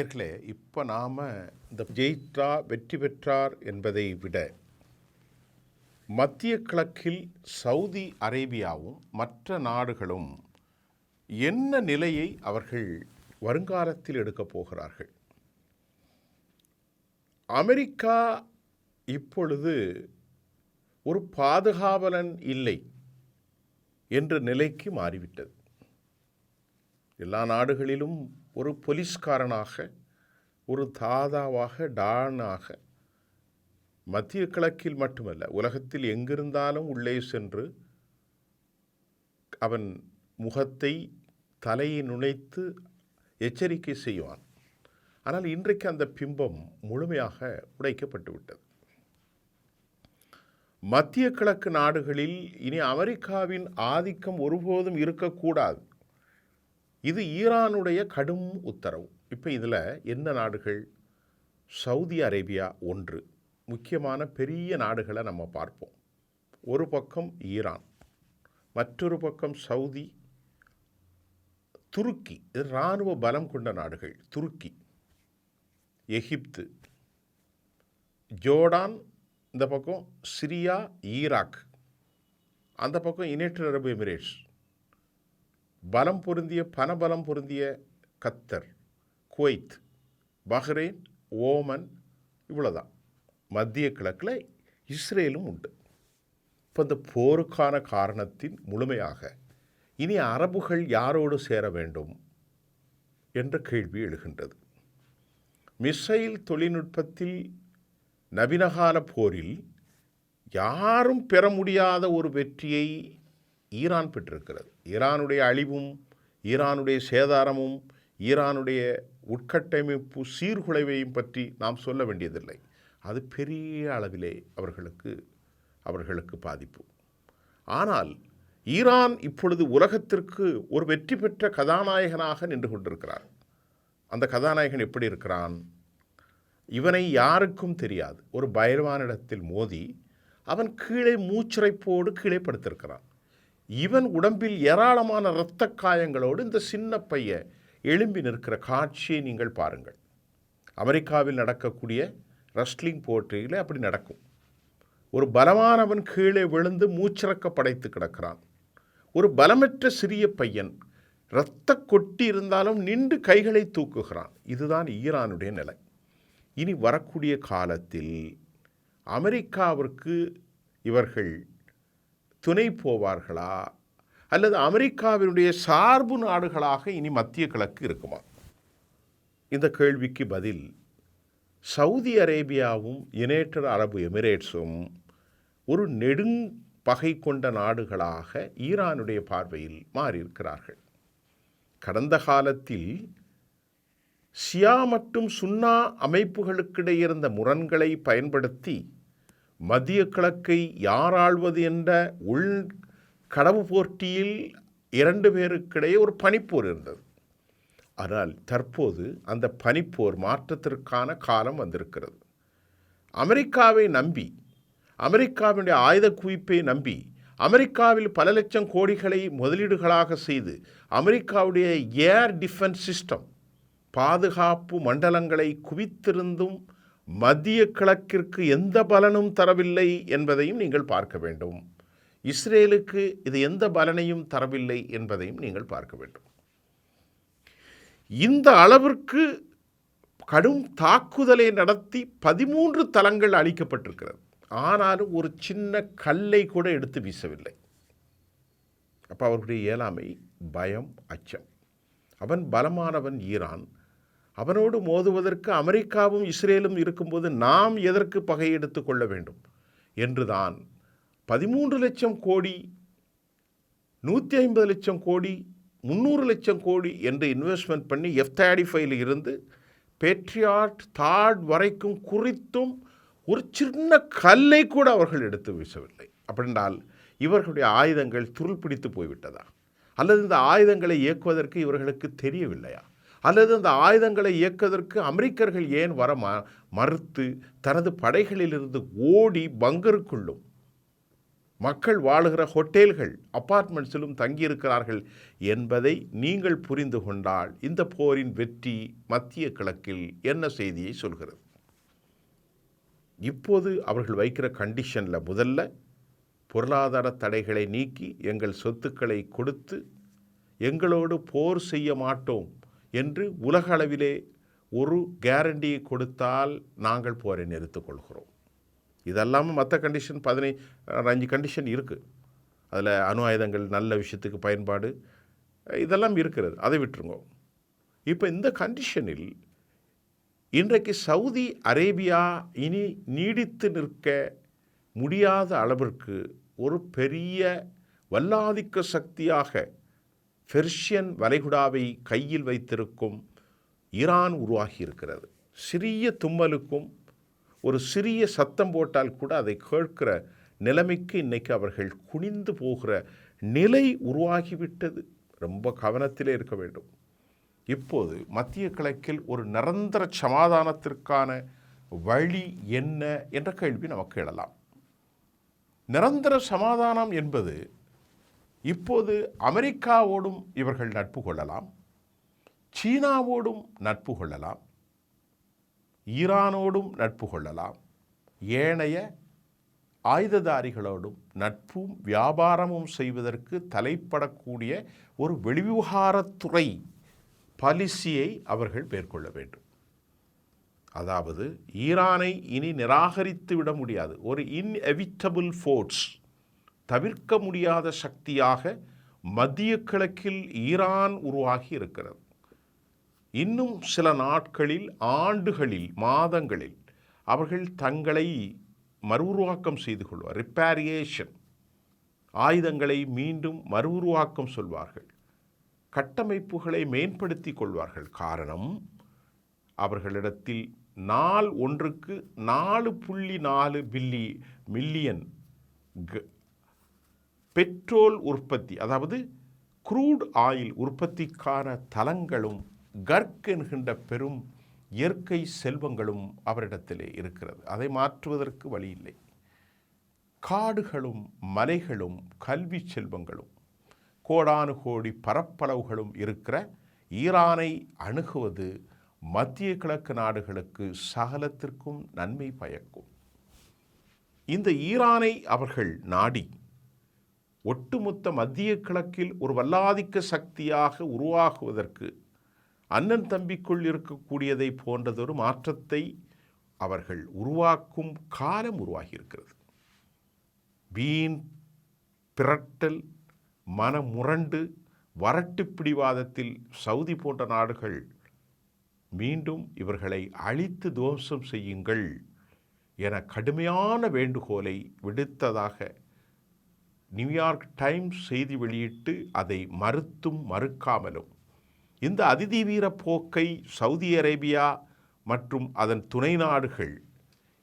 நேயர்களே, இப்போ நாம் இந்த ஜெயித்தா வெற்றி பெற்றார் என்பதை விட மத்திய கிழக்கில் சவுதி அரேபியாவும் மற்ற நாடுகளும் என்ன நிலையை அவர்கள் வருங்காலத்தில் எடுக்கப் போகிறார்கள். அமெரிக்கா இப்பொழுது ஒரு பாதுகாவலன் இல்லை என்ற நிலைக்கு மாறிவிட்டது. எல்லா நாடுகளிலும் ஒரு போலீஸ்காரனாக, ஒரு தாதாவாக, டானாக, மத்திய கிழக்கில் மட்டுமல்ல உலகத்தில் எங்கிருந்தாலும் உள்ளே சென்று அவன் முகத்தை தலையை நுழைத்து எச்சரிக்கை செய்வான். ஆனால் இன்றைக்கு அந்த பிம்பம் முழுமையாக உடைக்கப்பட்டு விட்டது. மத்திய கிழக்கு நாடுகளில் இனி அமெரிக்காவின் ஆதிக்கம் ஒருபோதும் இருக்கக்கூடாது. இது ஈரானுடைய கடும் உத்தரவு. இப்போ இதில் என்ன நாடுகள்? சவுதி அரேபியா ஒன்று. முக்கியமான பெரிய நாடுகளை நம்ம பார்ப்போம். ஒரு பக்கம் ஈரான், மற்றொரு பக்கம் சவுதி, துருக்கி, இது இராணுவ பலம் கொண்ட நாடுகள். துருக்கி, எகிப்து, ஜோர்டான், இந்த பக்கம் சிரியா, ஈராக், அந்த பக்கம் யுனைடெட் அரபு எமிரேட்ஸ், பலம் பொருந்திய பணபலம் பொருந்திய கத்தர், குவைத், பஹ்ரைன், ஓமன், இவ்வளோதான். மத்திய கிழக்கில் இஸ்ரேலும் உண்டு. இப்போ இந்த போருக்கான காரணத்தின் முழுமையாக இனி அரபுகள் யாரோடு சேர வேண்டும் என்ற கேள்வி எழுகின்றது. மிசைல் தொழில்நுட்பத்தில் நவீனகால போரில் யாரும் பெற முடியாத ஒரு வெற்றியை ஈரான் பெற்றிருக்கிறது. ஈரானுடைய அழிவும், ஈரானுடைய சேதாரமும், ஈரானுடைய உட்கட்டமைப்பு சீர்குலைவையும் பற்றி நாம் சொல்ல வேண்டியதில்லை. அது பெரிய அளவிலே அவர்களுக்கு பாதிப்பு. ஆனால் ஈரான் இப்பொழுது உலகத்திற்கு ஒரு வெற்றி பெற்ற கதாநாயகனாக நின்று கொண்டிருக்கிறார். அந்த கதாநாயகன் எப்படி இருக்கிறான்? இவனை யாருக்கும் தெரியாது. ஒரு பயில்வானிடத்தில் மோதி அவன் கீழே மூச்சிறைப்போடு கீழே படுத்திருக்கிறான். இவன் உடம்பில் ஏராளமான இரத்த காயங்களோடு இந்த சின்ன பையன் எழும்பி நிற்கிற காட்சியை நீங்கள் பாருங்கள். அமெரிக்காவில் நடக்கக்கூடிய ரெஸ்லிங் போட்டியில் அப்படி நடக்கும். ஒரு பலமானவன் கீழே விழுந்து மூச்சிறக்க படைத்து கிடக்கிறான். ஒரு பலமற்ற சிறிய பையன் இரத்த கொட்டி இருந்தாலும் நின்று கைகளை தூக்குகிறான். இதுதான் ஈரானுடைய நிலை. இனி வரக்கூடிய காலத்தில் அமெரிக்காவிற்கு இவர்கள் துணை போவார்களா, அல்லது அமெரிக்காவினுடைய சார்பு நாடுகளாக இனி மத்திய கிழக்கு இருக்குமா? இந்த கேள்விக்கு பதில் சவுதி அரேபியாவும் யுனைடெட் அரபு எமிரேட்ஸும் ஒரு நெடும்பகை கொண்ட நாடுகளாக ஈரானுடைய பார்வையில் மாறியிருக்கிறார்கள். கடந்த காலத்தில் ஷியா மற்றும் சுன்னா அமைப்புகளுக்கிடையே இருந்த முரண்களை பயன்படுத்தி மத்திய கிழக்கை யார் ஆள்வது என்ற உள் கடவு போட்டியில் இரண்டு பேருக்கிடையே ஒரு பனிப்போர் இருந்தது. ஆனால் தற்போது அந்த பனிப்போர் மாற்றத்திற்கான காலம் வந்திருக்கிறது. அமெரிக்காவை நம்பி, அமெரிக்காவினுடைய ஆயுத குவிப்பை நம்பி, அமெரிக்காவில் பல லட்சம் கோடிகளை முதலீடுகளாக செய்து அமெரிக்காவுடைய ஏர் டிஃபென்ஸ் சிஸ்டம் பாதுகாப்பு மண்டலங்களை குவித்திருந்தும் மத்திய கிழக்கிற்கு எந்த பலனும் தரவில்லை என்பதையும் நீங்கள் பார்க்க வேண்டும். இஸ்ரேலுக்கு இது எந்த பலனையும் தரவில்லை என்பதையும் நீங்கள் பார்க்க வேண்டும். இந்த அளவிற்கு கடும் தாக்குதலை நடத்தி 13 தளங்கள் அளிக்கப்பட்டிருக்கிறது. ஆனாலும் ஒரு சின்ன கல்லை கூட எடுத்து வீசவில்லை. அப்போ அவர்களுடைய இயலாமை, பயம், அச்சம். அவன் பலமானவன் ஈரான். அவனோடு மோதுவதற்கு அமெரிக்காவும் இஸ்ரேலும் இருக்கும்போது நாம் எதற்கு பகை எடுத்து கொள்ள வேண்டும் என்றுதான் 13 லட்சம் கோடி, 150 லட்சம் கோடி, 300 லட்சம் கோடி என்று இன்வெஸ்ட்மெண்ட் பண்ணி F-35 இருந்து பேட்ரியாட் தாட் வரைக்கும் குறித்தும் ஒரு சின்ன கல்லை கூட அவர்கள் எடுத்து வீசவில்லை. அப்படின்றால் இவர்களுடைய ஆயுதங்கள் துருள் பிடித்து போய்விட்டதா? அல்லது இந்த ஆயுதங்களை இயக்குவதற்கு இவர்களுக்கு தெரியவில்லையா? அல்லது அந்த ஆயுதங்களை இயக்குவதற்கு அமெரிக்கர்கள் ஏன் வர மறுத்து தனது படைகளிலிருந்து ஓடி பங்கருக்குள்ளும் மக்கள் வாழுகிற ஹோட்டல்கள், அப்பார்ட்மெண்ட்ஸிலும் தங்கியிருக்கிறார்கள் என்பதை நீங்கள் புரிந்து கொண்டால் இந்த போரின் வெற்றி மத்திய கிழக்கில் என்ன செய்தியை சொல்கிறது? இப்போது அவர்கள் வைக்கிற கண்டிஷனில் முதல்ல பொருளாதார தடைகளை நீக்கி எங்கள் சொத்துக்களை கொடுத்து எங்களோடு போர் செய்ய மாட்டோம் என்று உலக அளவிலே ஒரு கேரண்டியை கொடுத்தால் நாங்கள் போரை நிறுத்திக் கொள்கிறோம். இதெல்லாமல் மற்ற கண்டிஷன் 15 கண்டிஷன் இருக்குது. அதில் அணு ஆயுதங்கள் நல்ல விஷயத்துக்கு பயன்பாடு இதெல்லாம் இருக்கிறது, அதை விட்டுருங்க. இப்போ இந்த கண்டிஷனில் இன்றைக்கு சவுதி அரேபியா இனி நீடித்து நிற்க முடியாத அளவிற்கு ஒரு பெரிய வல்லாதிக்க சக்தியாக பெர்ஷியன் வளைகுடாவை கையில் வைத்திருக்கும் ஈரான் உருவாகி இருக்கிறது. சிறிய தும்மலுக்கும் ஒரு சிறிய சத்தம் போட்டால் கூட அதை கேட்கிற நிலைமைக்கு இன்றைக்கு அவர்கள் குனிந்து போகிற நிலை உருவாகிவிட்டது. ரொம்ப கவனத்திலே இருக்க வேண்டும். இப்போது மத்திய கிழக்கில் ஒரு நிரந்தர சமாதானத்திற்கான வழி என்ன என்ற கேள்வி நமக்கு எழலாம். நிரந்தர சமாதானம் என்பது இப்போது அமெரிக்காவோடும் இவர்கள் நட்பு கொள்ளலாம், சீனாவோடும் நட்பு கொள்ளலாம், ஈரானோடும் நட்பு கொள்ளலாம், ஏனைய ஆயுததாரிகளோடும் நட்பும் வியாபாரமும் செய்வதற்கு தலைப்படக்கூடிய ஒரு வெளிவிவகாரத்துறை பாலிசியை அவர்கள் மேற்கொள்ள வேண்டும். அதாவது ஈரானை இனி நிராகரித்து விட முடியாது. ஒரு இன்எவிட்டபிள் ஃபோர்ஸ், தவிர்க்க முடியாத சக்தியாக மத்திய கிழக்கில் ஈரான் உருவாகி இருக்கிறது. இன்னும் சில நாட்களில், ஆண்டுகளில், மாதங்களில் அவர்கள் தங்களை மறுஉருவாக்கம் செய்து கொள்வார். ரிப்பேரியேஷன், ஆயுதங்களை மீண்டும் மறுஉருவாக்கம் சொல்வார்கள், கட்டமைப்புகளை மேம்படுத்தி கொள்வார்கள். காரணம், அவர்களிடத்தில் நாள் ஒன்றுக்கு 4.4 மில்லியன் பெட்ரோல் உற்பத்தி, அதாவது க்ரூட் ஆயில் உற்பத்திக்கான தளங்களும் கர்க் என்கின்ற பெரும் இயற்கை செல்வங்களும் அவரிடத்திலே இருக்கிறது. அதை மாற்றுவதற்கு வழி இல்லை. காடுகளும் மலைகளும் கல்வி செல்வங்களும் கோடானு கோடி பரப்பளவுகளும் இருக்கிற ஈரானை அணுகுவது மத்திய கிழக்கு நாடுகளுக்கு சகலத்திற்கும் நன்மை பயக்கும். இந்த ஈரானை அவர்கள் நாடி ஒட்டுமொத்த மத்திய கிழக்கில் ஒரு வல்லாதிக்க சக்தியாக உருவாகுவதற்கு அண்ணன் தம்பிக்குள் இருக்கக்கூடியதை போன்றதொரு மாற்றத்தை அவர்கள் உருவாக்கும் காலம் உருவாகியிருக்கிறது. வீண் பிரட்டல், மனமுரண்டு, வரட்டு பிடிவாதத்தில் சவுதி போன்ற நாடுகள் மீண்டும் இவர்களை அழித்து துவம்சம் செய்யுங்கள் என கடுமையான வேண்டுகோளை விடுத்ததாக நியூயார்க் டைம்ஸ் செய்தி வெளியிட்டு அதை மறுத்தும் மறுக்காமலும் இந்த அதிதீவிர போக்கை சவுதி அரேபியா மற்றும் அதன் துணை நாடுகள்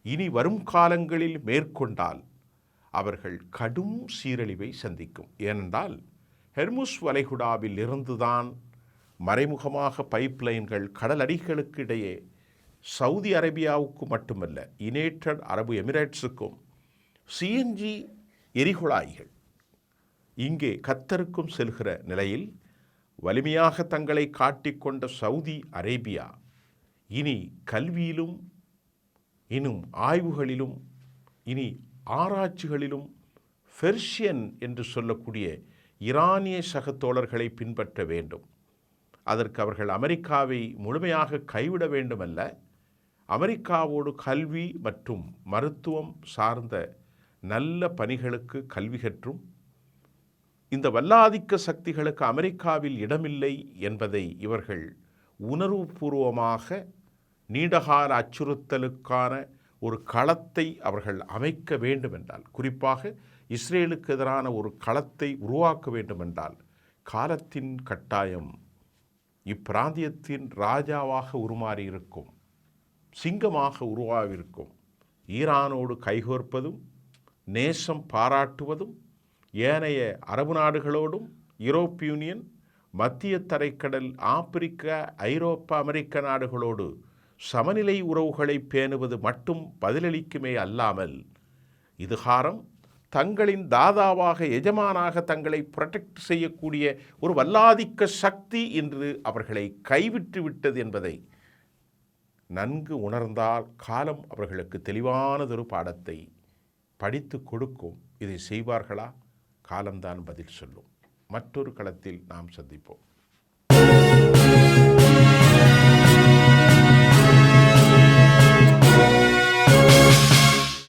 இனி வரும் காலங்களில் மேற்கொண்டால் அவர்கள் கடும் சீரழிவை சந்திக்கும். ஏனென்றால் ஹெர்முஸ் வளைகுடாவில் இருந்துதான் மறைமுகமாக பைப்லைன்கள் கடலடிகளுக்கு இடையே சவுதி அரேபியாவுக்கு மட்டுமல்ல, யுனைடெட் அரபு எமிரேட்ஸுக்கும் சிஎன்ஜி எரிகுழாய்கள் இங்கே கத்தருக்கும் செல்கிற நிலையில் வலிமையாக தங்களை காட்டிக்கொண்ட சவுதி அரேபியா இனி கல்வியிலும், இன்னும் ஆய்வுகளிலும், இனி ஆராய்ச்சிகளிலும் பெர்ஷியன் என்று சொல்லக்கூடிய ஈரானிய சகத்தோழர்களை பின்பற்ற வேண்டும். அதற்கு அவர்கள் அமெரிக்காவை முழுமையாக கைவிட வேண்டுமல்ல, அமெரிக்காவோடு கல்வி மற்றும் மருத்துவம் சார்ந்த நல்ல பணிகளுக்கு கல்வி கற்றும் இந்த வல்லாதிக்க சக்திகளுக்கு அமெரிக்காவில் இடமில்லை என்பதை இவர்கள் உணர்வுபூர்வமாக நீண்டகால அச்சுறுத்தலுக்கான ஒரு களத்தை அவர்கள் அமைக்க வேண்டுமென்றால், குறிப்பாக இஸ்ரேலுக்கு எதிரான ஒரு களத்தை உருவாக்க வேண்டுமென்றால் காலத்தின் கட்டாயம் இப்பிராந்தியத்தின் ராஜாவாக உருமாறியிருக்கும், சிங்கமாக உருவாகியிருக்கும் ஈரானோடு கைகோர்ப்பதும் நேசம் பாராட்டுவதும் ஏனைய அரபு நாடுகளோடும் யூரோப் யூனியன், மத்திய தரைக்கடல், ஆப்பிரிக்கா, ஐரோப்பா, அமெரிக்க நாடுகளோடு சமநிலை உறவுகளை பேணுவது மட்டும் பதிலளிக்குமே அல்லாமல் இதுகாரம் தங்களின் தாதாவாக எஜமானாக தங்களை புரொடெக்ட் செய்யக்கூடிய ஒரு வல்லாதிக்க சக்தி இன்று அவர்களை கைவிட்டு விட்டது என்பதை நன்கு உணர்ந்தால் காலம் அவர்களுக்கு தெளிவானதொரு பாடத்தை படித்து கொடுக்கும். இதை செய்வார்களா? காலம்தான் பதில் சொல்லும். மற்றொரு களத்தில் நாம் சந்திப்போம்.